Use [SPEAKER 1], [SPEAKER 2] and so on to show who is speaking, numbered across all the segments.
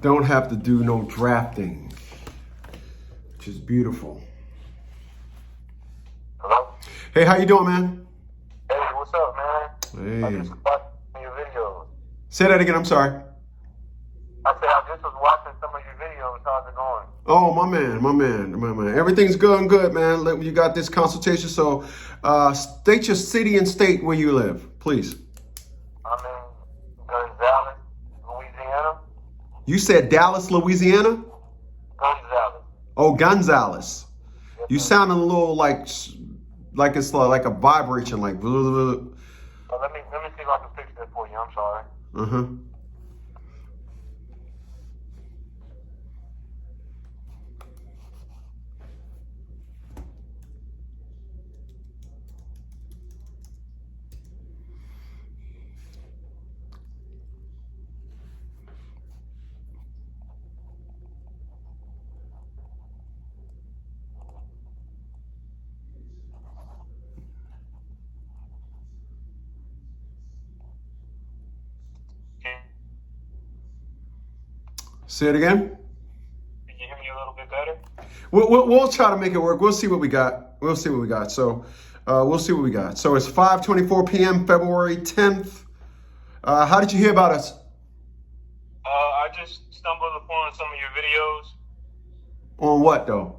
[SPEAKER 1] don't have to do no drafting, which is beautiful.
[SPEAKER 2] Hello?
[SPEAKER 1] Hey, how you doing, man?
[SPEAKER 2] Hey, what's up, man? I
[SPEAKER 1] Hey.
[SPEAKER 2] just watching your videos.
[SPEAKER 1] Say that again, I'm sorry.
[SPEAKER 2] I said I just was watching some of your videos. How's it going?
[SPEAKER 1] Oh, my man. Everything's going good, man. You got this consultation, so state your city and state where you live, please.
[SPEAKER 2] I'm in Gonzales, Louisiana.
[SPEAKER 1] You said Dallas, Louisiana?
[SPEAKER 2] Gonzales.
[SPEAKER 1] Oh, Gonzales.
[SPEAKER 2] Yes,
[SPEAKER 1] You
[SPEAKER 2] sir.
[SPEAKER 1] sounding a little like it's like a vibration, like blah, blah, blah.
[SPEAKER 2] Let me see if I can fix that for you. I'm sorry.
[SPEAKER 1] Uh-huh.
[SPEAKER 2] Can
[SPEAKER 1] Say it again.
[SPEAKER 2] you hear me a little bit better?
[SPEAKER 1] We'll try to make it work. We'll see what we got. So we'll see what we got. So it's 5:24 p.m. February 10th. How did you hear about us?
[SPEAKER 2] I just stumbled upon some of your videos.
[SPEAKER 1] On what though?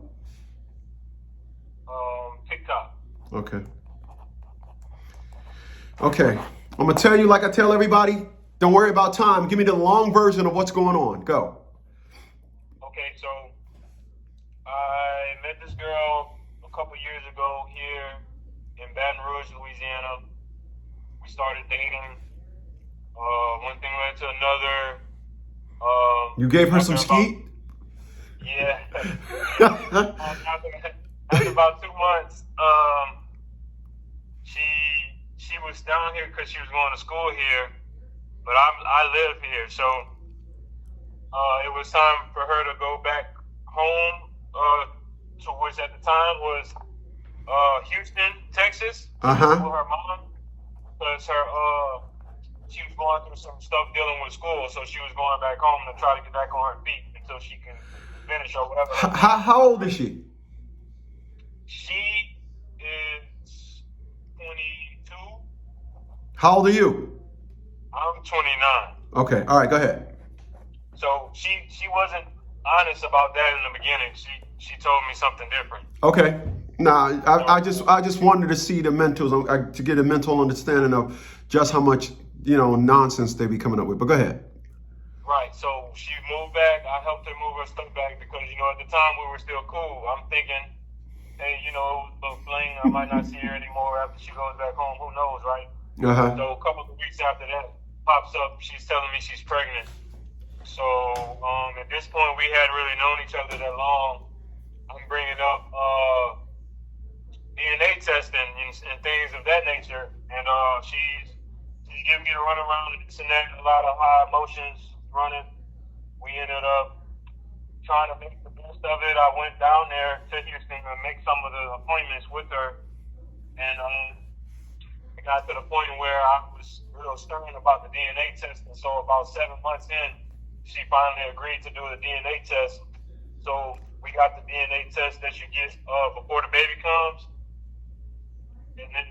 [SPEAKER 2] TikTok.
[SPEAKER 1] Okay. I'm gonna tell you like I tell everybody. Don't worry about time. Give me the long version of what's going on. Go.
[SPEAKER 2] Okay, so I met this girl a couple years ago here in Baton Rouge, Louisiana. We started dating. One thing led to another.
[SPEAKER 1] You gave her some
[SPEAKER 2] after about-
[SPEAKER 1] skeet?
[SPEAKER 2] Yeah. after about 2 months, she was down here because she was going to school here, but I live here, so it was time for her to go back home, to which at the time was Houston, Texas,
[SPEAKER 1] Uh-huh.
[SPEAKER 2] with her mom, because she was going through some stuff dealing with school, so she was going back home to try to get back on her feet until she can finish or whatever.
[SPEAKER 1] How old is she?
[SPEAKER 2] She is 22.
[SPEAKER 1] How old are you?
[SPEAKER 2] I'm 29.
[SPEAKER 1] Okay. All right. Go ahead.
[SPEAKER 2] So she wasn't honest about that in the beginning. She told me something different.
[SPEAKER 1] Okay. Nah, I just wanted to see the mentals, to get a mental understanding of just how much, nonsense they be coming up with. But go ahead.
[SPEAKER 2] Right. So she moved back. I helped her move her stuff back because, at the time we were still cool. I'm thinking, hey, it was a little fling. I might not see her anymore after she goes back home. Who knows, right?
[SPEAKER 1] Uh-huh.
[SPEAKER 2] So a couple of weeks after that pops up, she's telling me she's pregnant. So at this point, we hadn't really known each other that long. I'm bringing up DNA testing and things of that nature, and she's giving me the runaround and this and that, a lot of high emotions running. We ended up trying to make the best of it. I went down there to Houston to make some of the appointments with her, and it got to the point where I was real stern about the DNA test, and so about 7 months in, she finally agreed to do the DNA test. So we got the DNA test that you get before the baby comes, and then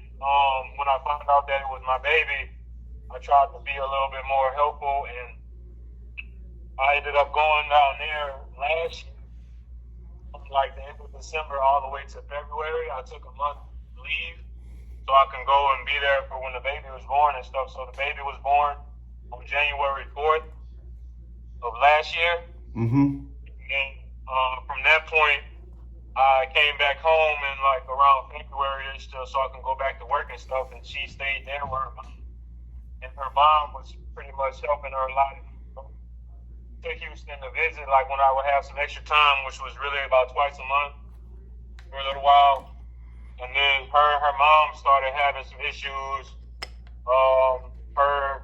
[SPEAKER 2] when I found out that it was my baby, I tried to be a little bit more helpful, and I ended up going down there last year, like the end of December all the way to February. I took a month leave so I can go and be there for when the baby was born and stuff. So the baby was born on January 4th of last year.
[SPEAKER 1] Mm-hmm.
[SPEAKER 2] And from that point, I came back home in like around February-ish so I can go back to work and stuff. And she stayed there with her mom. And her mom was pretty much helping her a lot. To Houston to visit, like when I would have some extra time, which was really about twice a month for a little while. And then her mom started having some issues. Her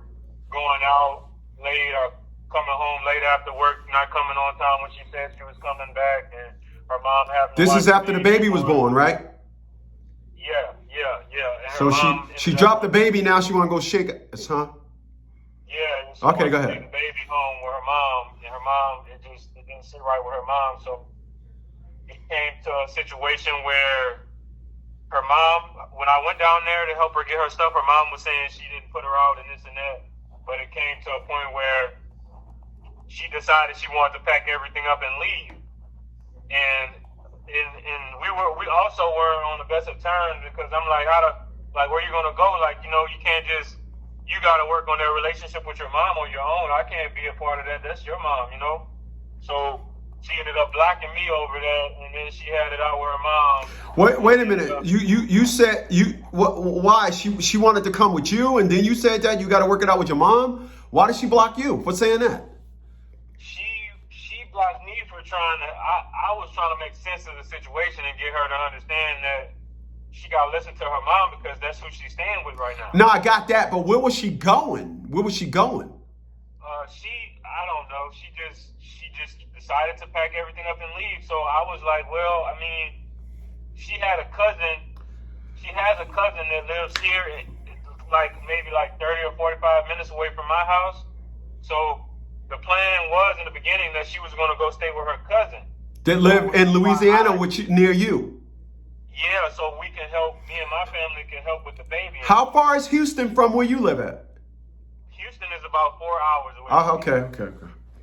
[SPEAKER 2] going out late or coming home late after work, not coming on time when she said she was coming back, and her mom having.
[SPEAKER 1] This is after the baby was born, right?
[SPEAKER 2] Yeah. And
[SPEAKER 1] So she dropped the baby. Now she want to go shake it, huh?
[SPEAKER 2] Yeah.
[SPEAKER 1] Okay, go ahead.
[SPEAKER 2] Take the baby home with her mom, and her mom. It didn't sit right with her mom. So it came to a situation where her mom, when I went down there to help her get her stuff, her mom was saying she didn't put her out and this and that. But it came to a point where she decided she wanted to pack everything up and leave. And we also weren't on the best of terms, because I'm like, where you gonna go? Like, you can't you gotta work on that relationship with your mom on your own. I can't be a part of that. That's your mom, So she ended up blocking me over that, and then she had it out with her mom.
[SPEAKER 1] Wait a minute. You said why she wanted to come with you, and then you said that you got to work it out with your mom. Why did she block you for saying that?
[SPEAKER 2] She blocked me for trying to. I was trying to make sense of the situation and get her to understand that she got to listen to her mom, because that's who she's staying with right now.
[SPEAKER 1] No, I got that, but where was she going?
[SPEAKER 2] I don't know. She just decided to pack everything up and leave. So I was like, well, I mean, she has a cousin that lives here, maybe 30 or 45 minutes away from my house. So the plan was in the beginning that she was going to go stay with her cousin
[SPEAKER 1] that live in Louisiana, near you.
[SPEAKER 2] Yeah, so me and my family can help with the baby.
[SPEAKER 1] How far is Houston from where you live at?
[SPEAKER 2] Houston is about 4 hours away.
[SPEAKER 1] Oh, okay.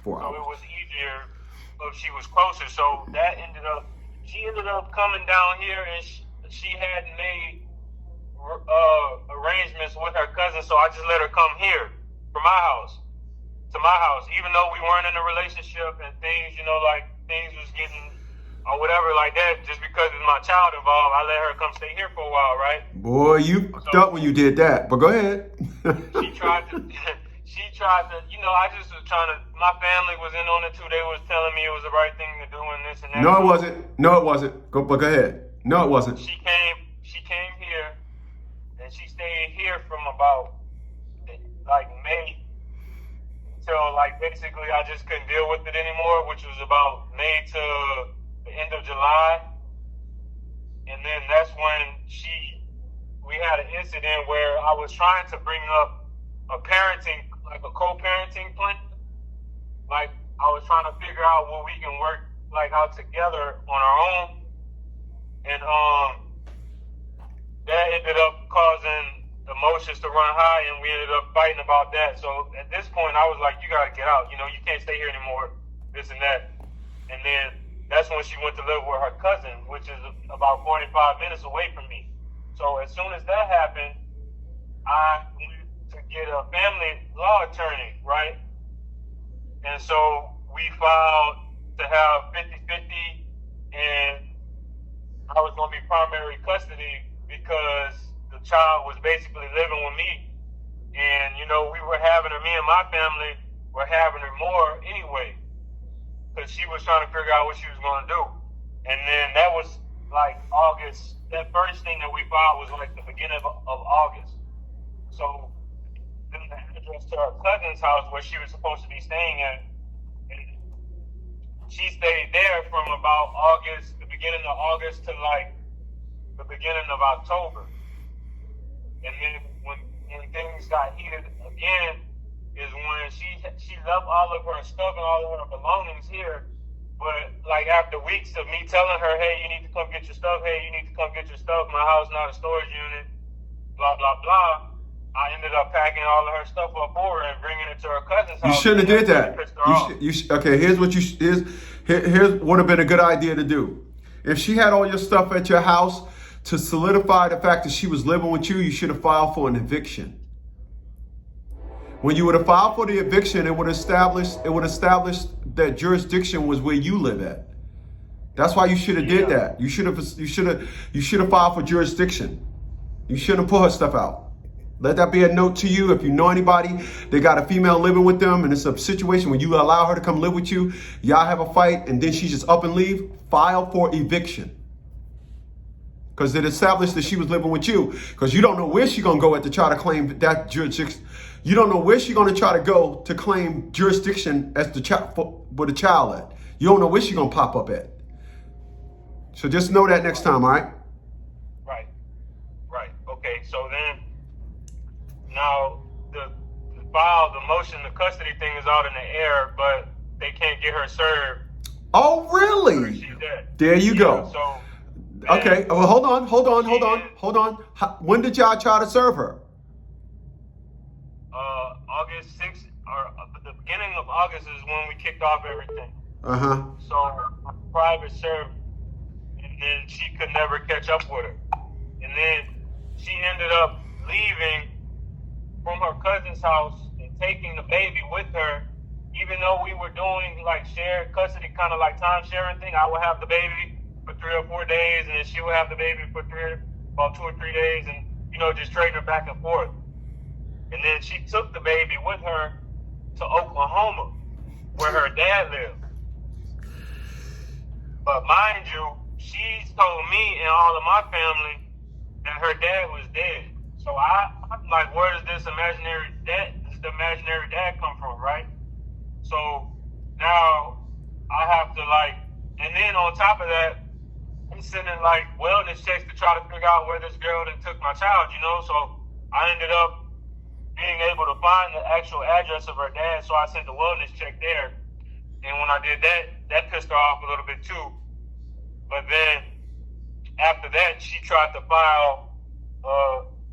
[SPEAKER 1] 4 hours.
[SPEAKER 2] So it was easier if she was closer. So she ended up coming down here, and she had made arrangements with her cousin. So I just let her come here to my house, even though we weren't in a relationship and things, things was getting or whatever like that. Just because it's my child involved, I let her come stay here for a while, right?
[SPEAKER 1] Boy, you fucked up when you did that. But go ahead.
[SPEAKER 2] She tried to. I just was trying to. My family was in on it too. They was telling me it was the right thing to do and this and that.
[SPEAKER 1] No, it wasn't. Go ahead. No, it wasn't.
[SPEAKER 2] She came here, and she stayed here from about May till basically I just couldn't deal with it anymore, which was about May to the end of July. And then that's when we had an incident where I was trying to bring up a co-parenting plan. I was trying to figure out what we can work out together on our own. And that ended up causing emotions to run high, and we ended up fighting about that. So at this point I was like, you gotta get out, you can't stay here anymore, this and that. And then that's when she went to live with her cousin, which is about 45 minutes away from me. So as soon as that happened, I went to get a family law attorney, right? And so we filed to have 50-50, and I was going to be primary custody because the child was basically living with me. And, we were having her, me and my family were having her more anyway, because she was trying to figure out what she was going to do. And then that was August. That first thing that we filed was the beginning of August. So then the address to her cousin's house where she was supposed to be staying at, and she stayed there from about the beginning of August to the beginning of October. And then when things got heated again is when she left all of her stuff and all of her belongings here. But after weeks of me telling her, hey, you need to come get your stuff. Hey, you need to come get your stuff. My house not a storage unit. Blah blah blah. I ended up packing all of her stuff up for her and bringing it to her cousin's house.
[SPEAKER 1] You shouldn't have did that. Okay, here's what here's would have been a good idea to do. If she had all your stuff at your house, to solidify the fact that she was living with you, you should have filed for an eviction. When you would have filed for the eviction, it would establish that jurisdiction was where you live at. That's why you should have did that. You should have filed for jurisdiction. You shouldn't have put her stuff out. Let that be a note to you. If you know anybody, they got a female living with them, and it's a situation where you allow her to come live with you, y'all have a fight, and then she just up and leave, file for eviction. Because it established that she was living with you. Because you don't know where she's going to go to try to claim that jurisdiction. You don't know where she's going to try to go to claim jurisdiction as the child with the child at. You don't know where she's going to pop up at. So just know that next time, all right?
[SPEAKER 2] Right. Okay, so then now the motion, the custody thing is out in the air, but they can't get her served.
[SPEAKER 1] Oh, really?
[SPEAKER 2] She's dead.
[SPEAKER 1] There you go.
[SPEAKER 2] So,
[SPEAKER 1] okay. Well, hold on. When did y'all try to serve her?
[SPEAKER 2] August 6th, or the beginning of August is when we kicked off everything. So, private served, and then she could never catch up with her. And then she ended up leaving from her cousin's house and taking the baby with her, even though we were doing like shared custody, kind of like time sharing thing. I would have the baby for 3 or 4 days, and then she would have the baby for about 2 or 3 days, and just trading her back and forth. And then she took the baby with her to Oklahoma, where her dad lived. But mind you, she told me and all of my family that her dad was dead. So I'm like, where does this imaginary dad come from, right? So now I have to and then on top of that, I'm sending wellness checks to try to figure out where this girl that took my child, So I ended up being able to find the actual address of her dad, so I sent the wellness check there. And when I did that pissed her off a little bit too. But then after that, she tried to file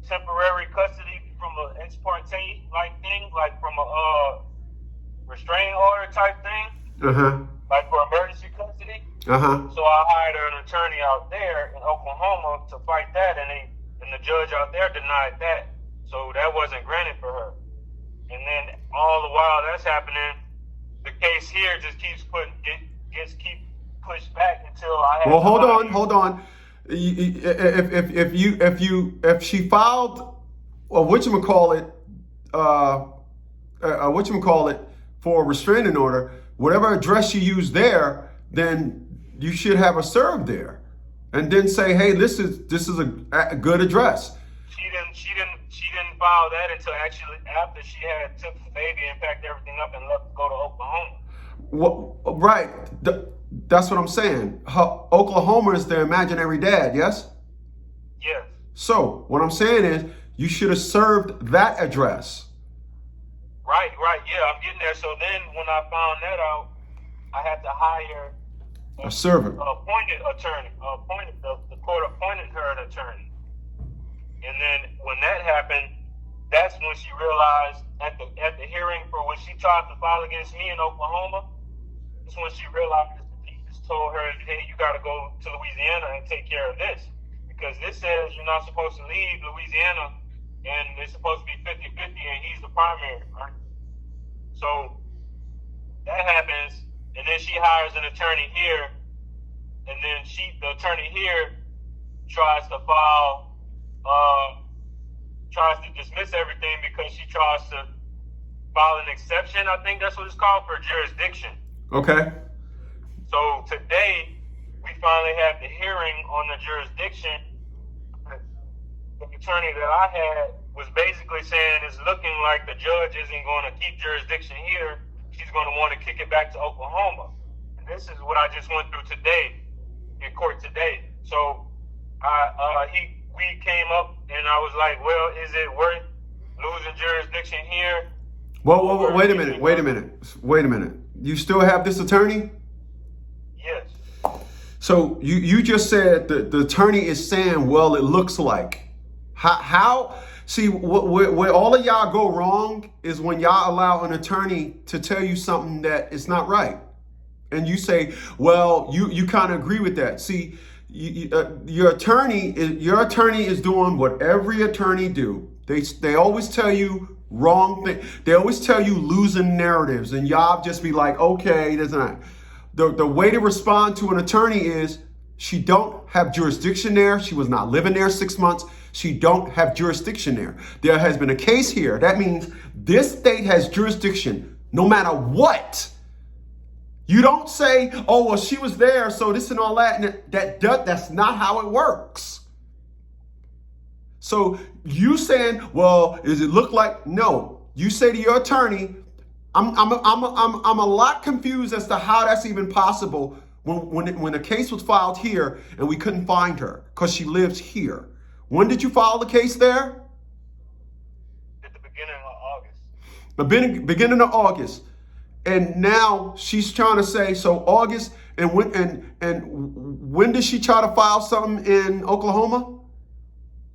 [SPEAKER 2] temporary custody from an ex parte thing, from a restraining order type thing, like for emergency custody. So I hired an attorney out there in Oklahoma to fight that, and the judge out there denied that. So that wasn't granted for her. And then all the while that's happening, the case here just keeps pushed back until I have.
[SPEAKER 1] Well, hold on. If she filed, whatchamacallit for a restraining order, whatever address you use there, then you should have her served there, and then say, hey, this is a good address.
[SPEAKER 2] She didn't file that until actually after she had took the baby and packed everything up and left to go to Oklahoma.
[SPEAKER 1] Well, right. That's what I'm saying. Oklahoma is their imaginary dad, yes?
[SPEAKER 2] Yes.
[SPEAKER 1] So what I'm saying is you should have served that address.
[SPEAKER 2] Right. Yeah, I'm getting there. So then when I found that out, I had to hire
[SPEAKER 1] a servant.
[SPEAKER 2] Appointed attorney. The court appointed her an attorney. And then when that happened, that's when she realized at the hearing for when she tried to file against me in Oklahoma, that's when she realized he just told her, hey, you got to go to Louisiana and take care of this. Because this says you're not supposed to leave Louisiana, and it's supposed to be 50-50, and he's the primary, right? So that happens, and then she hires an attorney here, and then the attorney here tries to dismiss everything because she tries to file an exception. I think that's what it's called, for jurisdiction.
[SPEAKER 1] Okay.
[SPEAKER 2] So today we finally had the hearing on the jurisdiction. The attorney that I had was basically saying it's looking like the judge isn't going to keep jurisdiction here. She's going to want to kick it back to Oklahoma. And this is what I just went through today in court today. So we came up and I was like, well, is it worth losing jurisdiction here?
[SPEAKER 1] Well, wait a minute. You still have this attorney?
[SPEAKER 2] Yes.
[SPEAKER 1] So you just said the attorney is saying, well, it looks like. How? See, where all of y'all go wrong is when y'all allow an attorney to tell you something that is not right. And you say, well, you kind of agree with that. See, your attorney is doing what every attorney do. They always tell you wrong thing. They always tell you losing narratives, and y'all just be like, okay, there's not. The way to respond to an attorney is she don't have jurisdiction there. She was not living there 6 months. She don't have jurisdiction there. There has been a case here. That means this state has jurisdiction no matter what. You don't say, oh, well, she was there, so this and all that. And that's not how it works. So you saying, well, does it look like? No. You say to your attorney, I'm a lot confused as to how that's even possible when the case was filed here and we couldn't find her because she lives here. When did you file the case there?
[SPEAKER 2] At the beginning of August.
[SPEAKER 1] The beginning of August. And now she's trying to say, so August, and when did she try to file something in Oklahoma?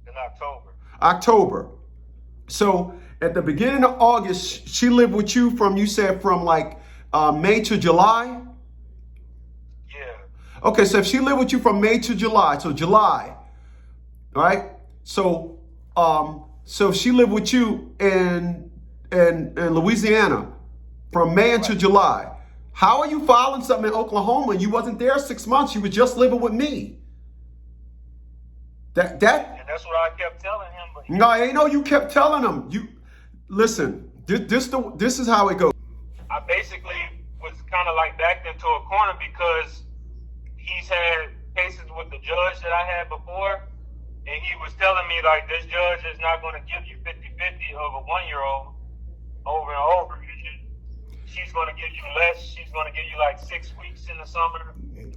[SPEAKER 2] In October.
[SPEAKER 1] October. So at the beginning of August, she lived with you from, you said, from like May to July?
[SPEAKER 2] Yeah.
[SPEAKER 1] Okay, so if she lived with you from May to July, so July, right? So so she lived with you in Louisiana from May until July. How are you filing something in Oklahoma? You wasn't there 6 months. You were just living with me.
[SPEAKER 2] And that's what I kept telling him. But
[SPEAKER 1] no, ain't no you kept telling him. You listen. This is how it goes.
[SPEAKER 2] I basically was kind of like backed into a corner because he's had cases with the judge that I had before, and he was telling me like this judge is not going to give you 50-50 of a 1-year-old over and over. She's going to give you less. She's going to give you like 6 weeks in the summer.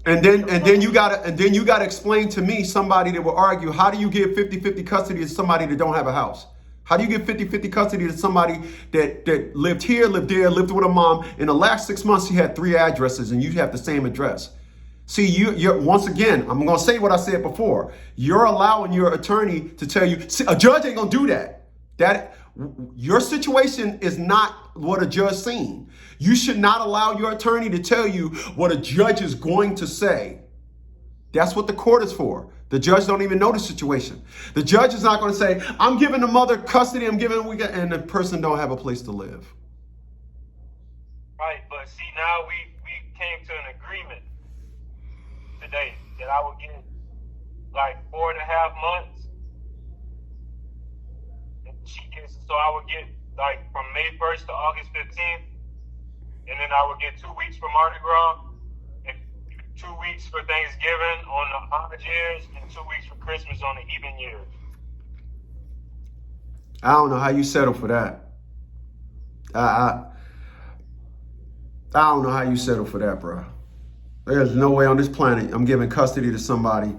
[SPEAKER 1] And then you gotta explain to me, somebody that will argue, how do you give 50-50 custody to somebody that don't have a house? How do you give 50-50 custody to somebody that lived here, lived there, lived with a mom? In the last 6 months, she had 3 addresses and you have the same address. See, you're once again, I'm gonna say what I said before. You're allowing your attorney to tell you, see, a judge ain't gonna do that. Your situation is not what a judge seen. You should not allow your attorney to tell you what a judge is going to say. That's what the court is for. The judge don't even know the situation. The judge is not going to say, I'm giving the mother custody, and the person don't have a place to live.
[SPEAKER 2] Right, but see, now we came to an agreement today that I would get like 4.5 months. So I would get like from May 1st to August 15th, and then I would get 2 weeks for Mardi Gras, and 2 weeks for Thanksgiving on the odd years, and 2 weeks for Christmas on the even years.
[SPEAKER 1] I don't know how you settle for that. I don't know how you settle for that, bro. There's no way on this planet I'm giving custody to somebody.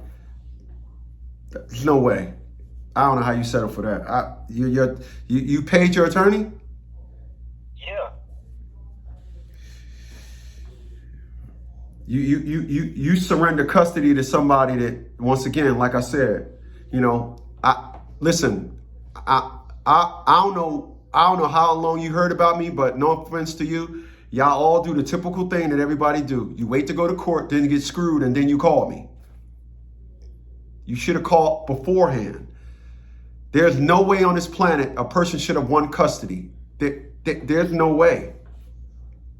[SPEAKER 1] There's no way. I don't know how you settle for that. You paid your attorney?
[SPEAKER 2] Yeah.
[SPEAKER 1] You surrender custody to somebody that, once again, like I said, I don't know how long you heard about me, but no offense to you, y'all all do the typical thing that everybody do. You wait to go to court, then you get screwed, and then you call me. You should have called beforehand. There's no way on this planet a person should have won custody. There's no way.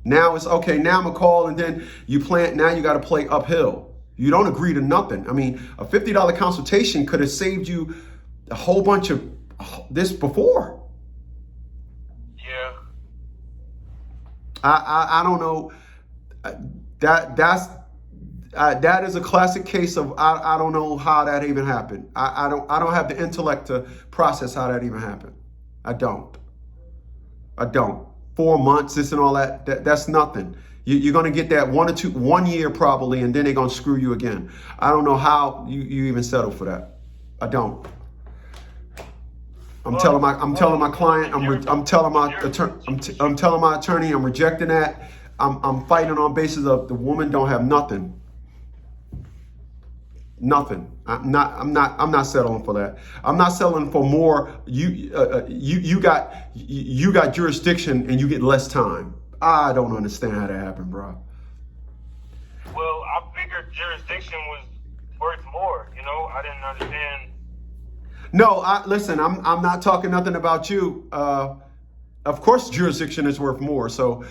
[SPEAKER 1] Now it's okay. Now I'm gonna call, and then now you got to play uphill. You don't agree to nothing. I mean, a $50 consultation could have saved you a whole bunch of this before.
[SPEAKER 2] Yeah.
[SPEAKER 1] I don't know. That is a classic case of I don't know how that even happened. I don't have the intellect to process how that even happened. I don't. 4 months, this and all that's nothing. You're gonna get that 1 year probably, and then they're gonna screw you again. I don't know how you even settle for that. I don't. I'm telling my client, I'm telling my attorney, I'm rejecting that. I'm fighting on basis of the woman don't have nothing. Nothing. I'm not settling for that. I'm not settling for more. You got jurisdiction and you get less time. I don't understand how that happened, bro.
[SPEAKER 2] Well, I figured jurisdiction was worth more. I didn't understand.
[SPEAKER 1] No, listen. I'm not talking nothing about you. Of course, jurisdiction is worth more. So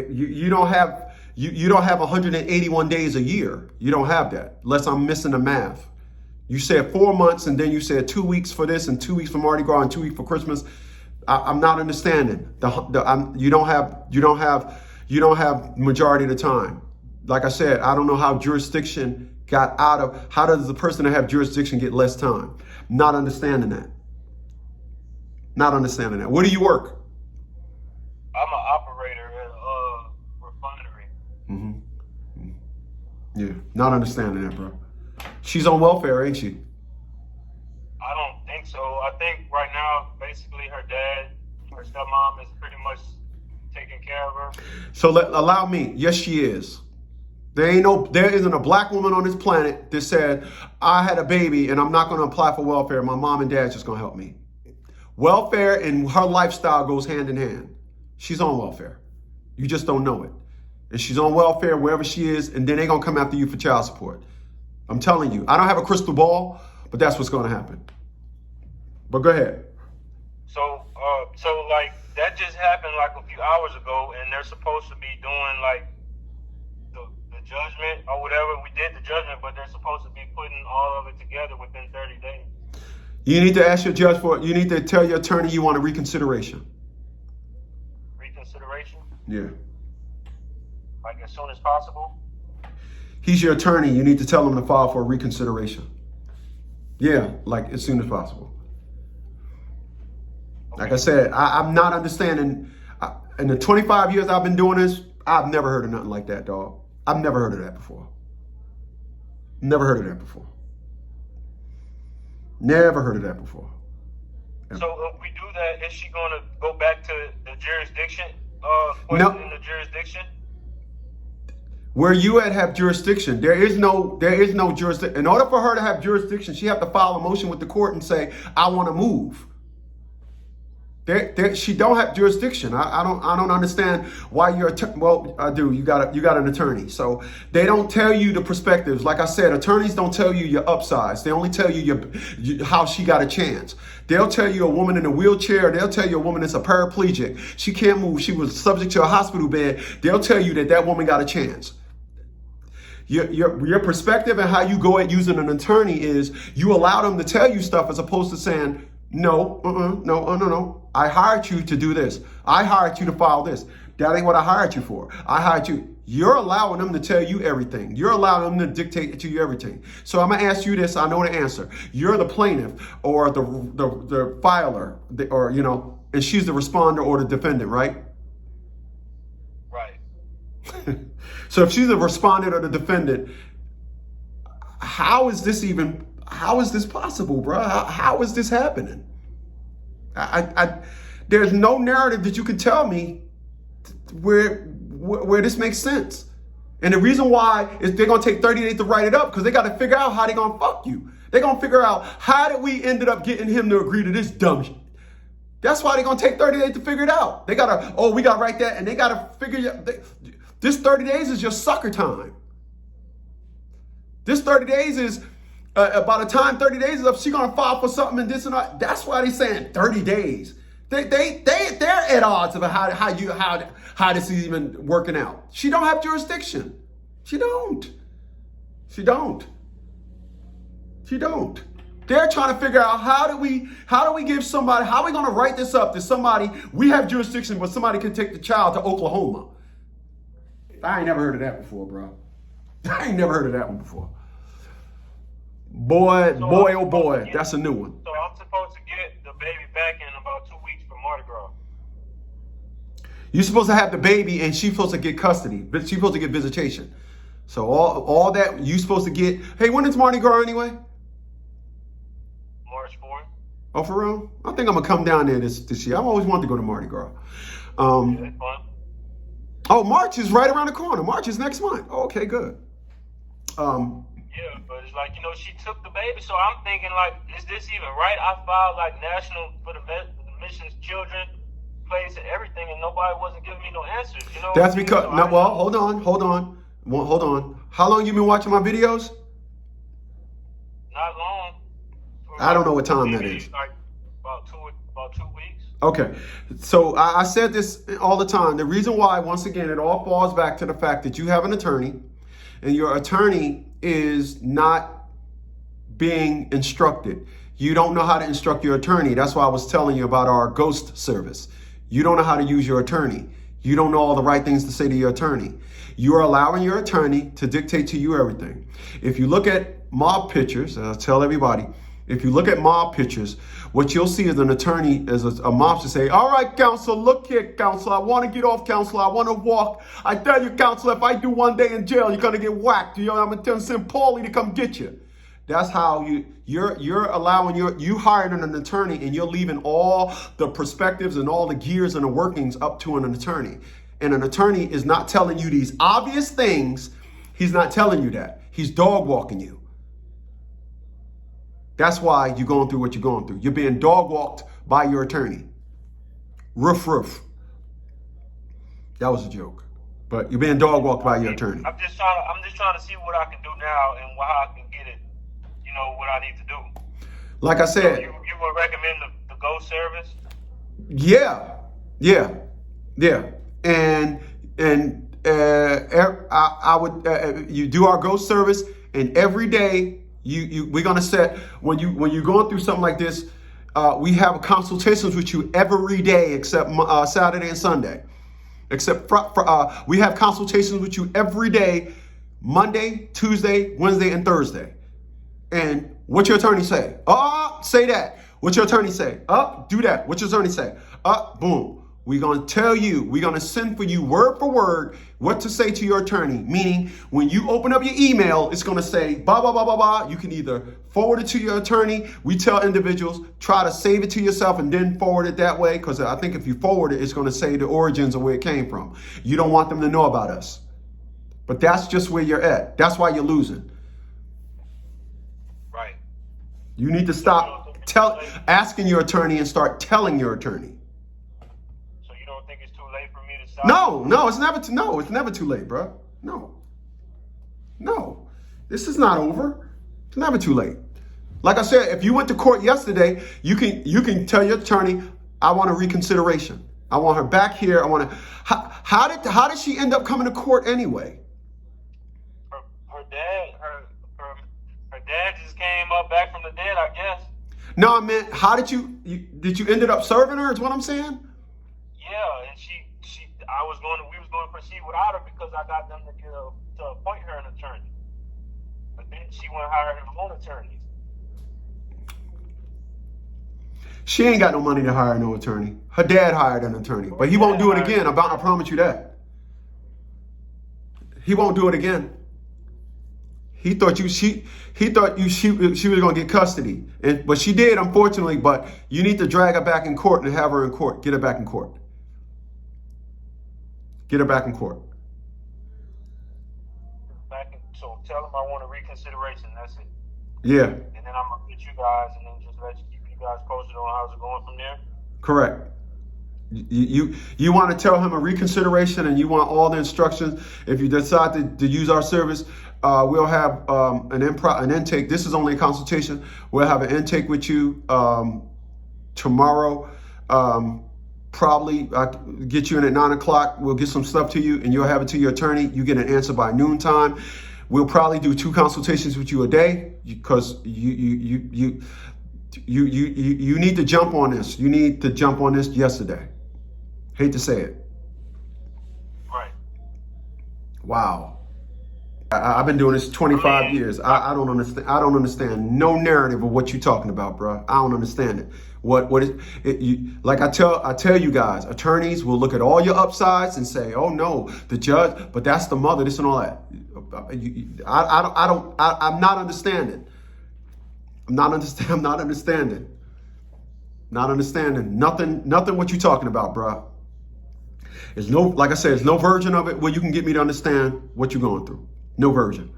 [SPEAKER 1] you don't have. You don't have 181 days a year. You don't have that, unless I'm missing the math. You said 4 months, and then you said 2 weeks for this, and 2 weeks for Mardi Gras, and 2 weeks for Christmas. I'm not understanding. You don't have majority of the time. Like I said, I don't know how jurisdiction got out of. How does the person that have jurisdiction get less time? Not understanding that. Not understanding that. Where do you work?
[SPEAKER 2] I'm an operator at a refinery.
[SPEAKER 1] Mm-hmm. Yeah, not understanding that, bro. She's on welfare, ain't she?
[SPEAKER 2] I don't think so. I think right now, basically, her dad, her stepmom, is pretty much taking care of her.
[SPEAKER 1] So allow me. Yes, she is. There isn't a black woman on this planet that said, I had a baby and I'm not going to apply for welfare. My mom and dad's just going to help me. Welfare and her lifestyle goes hand in hand. She's on welfare. You just don't know it. And she's on welfare wherever she is, and then they're going to come after you for child support. I'm telling you. I don't have a crystal ball, but that's what's going to happen. But go ahead.
[SPEAKER 2] So like that just happened like a few hours ago, and they're supposed to be doing like the judgment or whatever. We did the judgment, but they're supposed to be putting all of it together within 30 days.
[SPEAKER 1] You need to ask your judge you need to tell your attorney you want a reconsideration.
[SPEAKER 2] Reconsideration?
[SPEAKER 1] Yeah.
[SPEAKER 2] Like as soon as possible?
[SPEAKER 1] He's your attorney. You need to tell him to file for a reconsideration. Yeah, like as soon as possible. Okay. Like I said, I'm not understanding. In the 25 years I've been doing this, I've never heard of nothing like that, dog. I've never heard of that before. Never heard of that before. Never heard of that before.
[SPEAKER 2] So if we do that, is she going to go back to the jurisdiction?
[SPEAKER 1] No.
[SPEAKER 2] In the jurisdiction?
[SPEAKER 1] Where you have jurisdiction. There is no jurisdiction. In order for her to have jurisdiction, she have to file a motion with the court and say, I want to move. She don't have jurisdiction. I don't understand why you're. Well, I do. You got an attorney, so they don't tell you the perspectives. Like I said, attorneys don't tell you your upsides. They only tell you how she got a chance. They'll tell you a woman in a wheelchair. They'll tell you a woman that's a paraplegic. She can't move. She was subject to a hospital bed. They'll tell you that woman got a chance. Your perspective and how you go at using an attorney is you allow them to tell you stuff as opposed to saying, no. I hired you to do this. I hired you to file this. That ain't what I hired you for. I hired you. You're allowing them to tell you everything. You're allowing them to dictate to you everything. So I'm going to ask you this. I know the answer. You're the plaintiff or the filer and she's the responder or the defendant, right?
[SPEAKER 2] Right.
[SPEAKER 1] So if she's the respondent or the defendant, how is this possible, bro? How is this happening? There's no narrative that you can tell me where this makes sense. And the reason why is they're going to take 30 days to write it up because they got to figure out how they're going to fuck you. They're going to figure out how did we ended up getting him to agree to this dumb shit. That's why they're going to take 30 days to figure it out. They got to, we got to write that, and they got to figure this 30 days is just sucker time. This 30 days is, by the time 30 days is up, she's going to file for something and this and that. That's why they're saying 30 days. They're at odds about how this is even working out. She don't have jurisdiction. She don't. They're trying to figure out how do we give somebody, how are we going to write this up to somebody, we have jurisdiction, but somebody can take the child to Oklahoma. I ain't never heard of that before, bro. I ain't never heard of that one before. Boy, that's a new one.
[SPEAKER 2] So I'm supposed to get the baby back in about 2 weeks for Mardi Gras.
[SPEAKER 1] You're supposed to have the baby and she's supposed to get custody, but she's supposed to get visitation. So all that you're supposed to get. Hey, when is Mardi Gras anyway?
[SPEAKER 2] March 4th.
[SPEAKER 1] Oh, for real? I think I'm gonna come down there this year. I've always wanted to go to Mardi Gras.
[SPEAKER 2] Yeah, it's fun.
[SPEAKER 1] Oh, March is right around the corner. March is next month. Oh, okay, good.
[SPEAKER 2] Yeah, but it's like, she took the baby, so I'm thinking, like, is this even right? I filed, like, national for the missions, children, place, and everything, and nobody wasn't giving me no answers,
[SPEAKER 1] That's because, hold on. How long you been watching my videos?
[SPEAKER 2] Not long.
[SPEAKER 1] I don't know what time that is.
[SPEAKER 2] Like, about 2 weeks.
[SPEAKER 1] Okay, so I said this all the time. The reason why, once again, it all falls back to the fact that you have an attorney, and your attorney is not being instructed. You don't know how to instruct your attorney. That's why I was telling you about our ghost service. You don't know how to use your attorney. You don't know all the right things to say to your attorney. You are allowing your attorney to dictate to you everything. If you look at mob pictures, and I tell everybody, if you look at mob pictures, what you'll see is an attorney, as a mobster say, all right, counsel, look here, counsel. I want to get off, counsel. I want to walk. I tell you, counsel, if I do 1 day in jail, you're going to get whacked. I'm going to send Paulie to come get you. That's how you're allowing you hiring an attorney, and you're leaving all the perspectives and all the gears and the workings up to an attorney. And an attorney is not telling you these obvious things. He's not telling you that. He's dog walking you. That's why you're going through what you're going through. You're being dog walked by your attorney. Roof, roof. That was a joke. But you're being dog walked by your attorney.
[SPEAKER 2] I'm just trying to see what I can do now and how I can get it, what I need to do.
[SPEAKER 1] Like I said.
[SPEAKER 2] So you would recommend the Ghost service?
[SPEAKER 1] Yeah. And I would you do our Ghost service, and every day we're gonna set when you're going through something like this, we have consultations with you every day except Saturday and Sunday. Except we have consultations with you every day, Monday, Tuesday, Wednesday, and Thursday. And what your attorney say? Say that. What your attorney say? Do that. What your attorney say? Boom. We're going to tell you, we're going to send for you word for word what to say to your attorney. Meaning, when you open up your email, it's going to say, blah, blah, blah, blah, blah. You can either forward it to your attorney. We tell individuals, try to save it to yourself and then forward it that way. Because I think if you forward it, it's going to say the origins of where it came from. You don't want them to know about us. But that's just where you're at. That's why you're losing.
[SPEAKER 2] Right.
[SPEAKER 1] You need to stop asking your attorney and start telling your attorney.
[SPEAKER 2] Think it's too late for me to stop?
[SPEAKER 1] No, it's never too late, bro. No, this is not over. It's never too late. Like I said, if you went to court yesterday, you can tell your attorney, I want a reconsideration. I want her back here. How did she end up coming to court anyway?
[SPEAKER 2] Her dad just came up back from the dead, I guess.
[SPEAKER 1] No, I meant, how did you ended up serving her? Is what I'm saying.
[SPEAKER 2] Yeah, and we was going to proceed without her because I got them to appoint her an attorney. But then she went and hired her own attorneys.
[SPEAKER 1] She ain't got no money to hire no attorney. Her dad hired an attorney, but he won't do it again. I promise you that. He won't do it again. He thought she was gonna get custody, but she did, unfortunately. But you need to drag her back in court and have her in court. Get her back in court. Get her back in court.
[SPEAKER 2] So tell them I want a reconsideration. That's it.
[SPEAKER 1] Yeah.
[SPEAKER 2] And then I'm gonna get you guys, and then just keep you guys posted on how's it going from there.
[SPEAKER 1] Correct. You want to tell him a reconsideration, and you want all the instructions. If you decide to use our service, we'll have an intake. This is only a consultation. We'll have an intake with you tomorrow. Probably get you in at 9 o'clock. We'll get some stuff to you, and you'll have it to your attorney. You get an answer by noontime. We'll probably do 2 consultations with you a day because you need to jump on this. You need to jump on this yesterday. Hate to say it.
[SPEAKER 2] Right.
[SPEAKER 1] Wow. I've been doing this 25 years. I don't understand. I don't understand no narrative of what you're talking about, bro. I don't understand it. Like I tell you guys, attorneys will look at all your upsides and say, "Oh no, the judge," but that's the mother, this and all that. I'm not understanding. I'm not understanding. Not understanding nothing what you're talking about, bro. There's no, like I said, there's no version of it where you can get me to understand what you're going through. No version.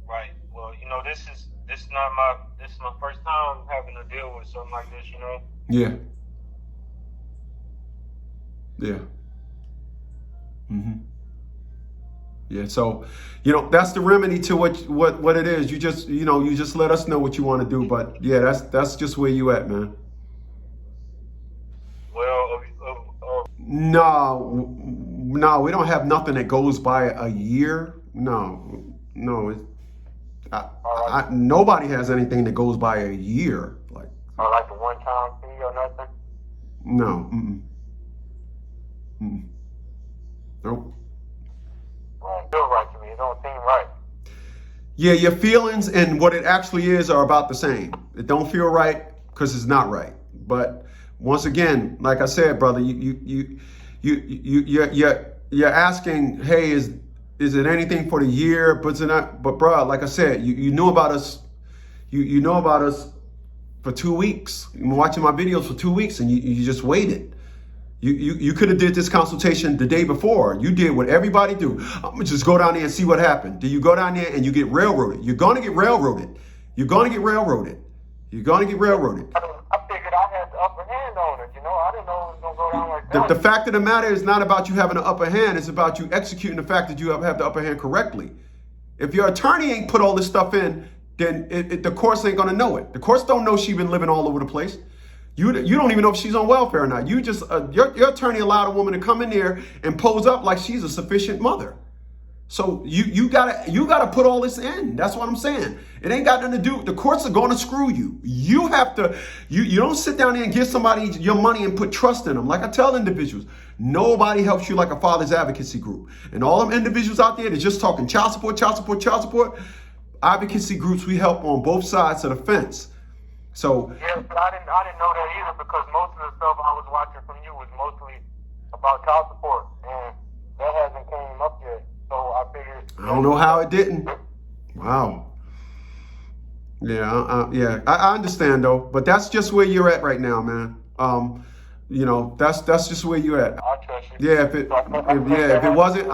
[SPEAKER 2] Right. Well, this is my first time having to deal with something like this,
[SPEAKER 1] Yeah. Yeah. Mm-hmm. Yeah. So, that's the remedy to what it is. You just let us know what you want to do. But yeah, that's just where you at, man.
[SPEAKER 2] Well,
[SPEAKER 1] No, we don't have nothing that goes by a year. No. Nobody has anything that goes by a year.
[SPEAKER 2] Like a one-time fee or nothing?
[SPEAKER 1] No. Nope.
[SPEAKER 2] Well, it feels right to me. It don't seem right.
[SPEAKER 1] Yeah, your feelings and what it actually is are about the same. It don't feel right because it's not right. But once again, like I said, brother, you're asking, hey, is it anything for the year? But bro, like I said, you knew about us. You know about us for 2 weeks. You've been watching my videos for 2 weeks, and you just waited. You could have did this consultation the day before. You did what everybody do. I'm gonna just go down there and see what happened. Do you go down there and you get railroaded? You're gonna get railroaded. You're gonna get railroaded. You're gonna get railroaded.
[SPEAKER 2] I figured I had the upper hand on it. I didn't know it was gonna go down like that.
[SPEAKER 1] The fact of the matter is not about you having an upper hand. It's about you executing the fact that you have the upper hand correctly. If your attorney ain't put all this stuff in, then the courts ain't gonna know it. The courts don't know she's been living all over the place. You don't even know if she's on welfare or not. You just your attorney allowed a woman to come in there and pose up like she's a sufficient mother. So you gotta put all this in. That's what I'm saying. It ain't got nothing to do. The courts are gonna screw you. You have to. You don't sit down there and give somebody your money and put trust in them. Like I tell individuals, nobody helps you like a father's advocacy group. And all them individuals out there that's just talking child support, advocacy groups, we help on both sides of the fence. So
[SPEAKER 2] yeah, but I didn't know that either, because most of the stuff I was watching from you was mostly about child support, and that hasn't came up yet. So I figured.
[SPEAKER 1] I don't know how it didn't. Wow. Yeah, I understand though, but that's just where you're at right now, man. That's just where you're at.
[SPEAKER 2] I trust you.
[SPEAKER 1] Yeah, if it wasn't,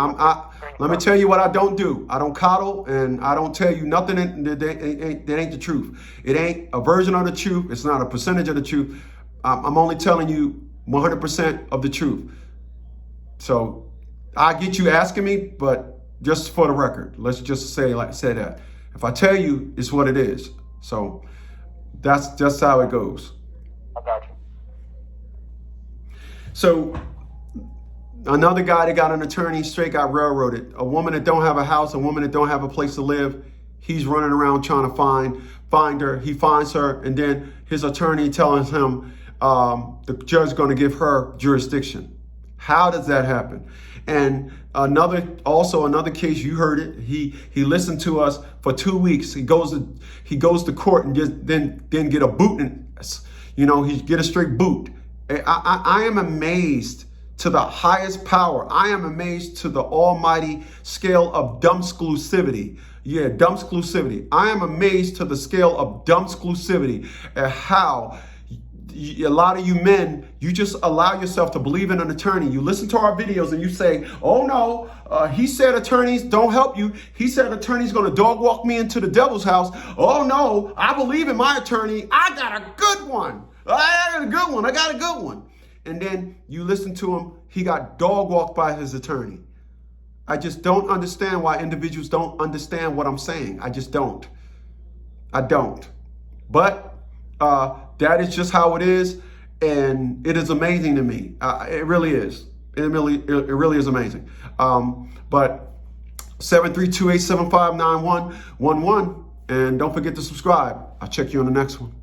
[SPEAKER 1] let me tell you what I don't do. I don't coddle, and I don't tell you nothing that ain't the truth. It ain't a version of the truth. It's not a percentage of the truth. I'm only telling you 100% of the truth. So I get you asking me, but just for the record, let's just say that. If I tell you, it's what it is. So that's just how it goes.
[SPEAKER 2] I got you.
[SPEAKER 1] So another guy that got an attorney straight got railroaded. A woman that don't have a house, a woman that don't have a place to live. He's running around trying to find her. He finds her, and then his attorney tells him the judge is going to give her jurisdiction. How does that happen? And another case, you heard it. He listened to us for 2 weeks. He goes to court and then get a boot, and he get a straight boot. I am amazed to the highest power. I am amazed to the almighty scale of dumbsclusivity. Yeah, dumbsclusivity. I am amazed to the scale of dumbsclusivity at how a lot of you men, you just allow yourself to believe in an attorney. You listen to our videos and you say, oh no, he said attorneys don't help you. He said attorney's going to dog walk me into the devil's house. Oh no, I believe in my attorney. I got a good one. I got a good one. And then you listen to him. He got dog walked by his attorney. I just don't understand why individuals don't understand what I'm saying. I just don't. I don't. But that is just how it is. And it is amazing to me. It really is. It really is amazing. But 732-875-9111. And don't forget to subscribe. I'll check you on the next one.